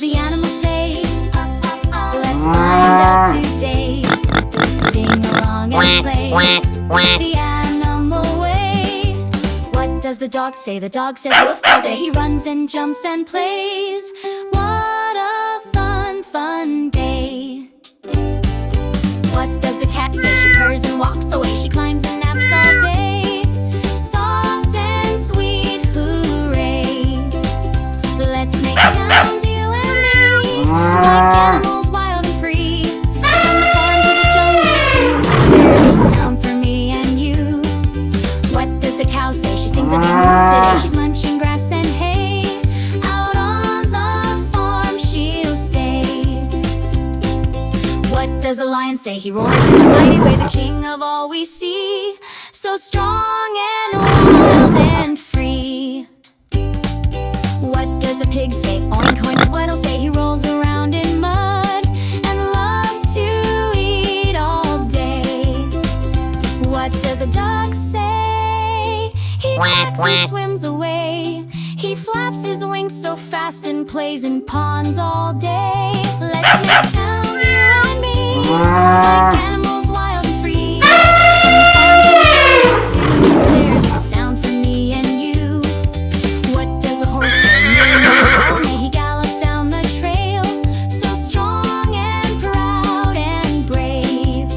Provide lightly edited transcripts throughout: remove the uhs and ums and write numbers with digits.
the animals say? Let's find out today. Sing along and play the animal way. What does the dog say? The dog says woof all day. He runs and jumps and plays. What a fun, fun day. What does the cat say? She purrs and walks away. She climbs and naps all day. Soft and sweet, hooray. Let's make sounds, you and me, like animals wild and free. From the farm to the jungle too, there's a sound for me and you. What does the cow say? She sings a big mood today. She's munching grass and hay. Out on the farm she'll stay. What does the lion say? He roars in a mighty way, the king of all we see. So strong and wild and free. What does the pig say? Oink oink is what he'll say. He rolls around in mud and loves to eat all day. What does the duck say? He quacks and swims away. He flaps his wings so fast and plays in ponds all day. Let's make sounds, you and me, like animals wild and free. From the farm to the jungle too, there's a sound for me and you. What does the horse say? Neigh, he gallops down the trail, so strong and proud and brave.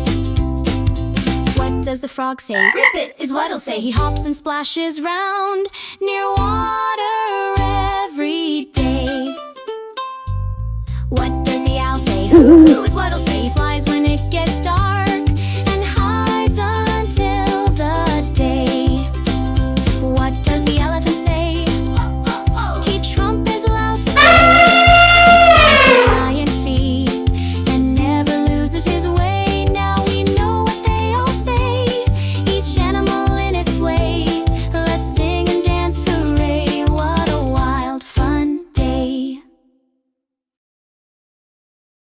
What does the frog say? Rip it is what he'll say. He hops and splashes round near water every day. What does the owl say? Hoo hoo is what he'll say. He flies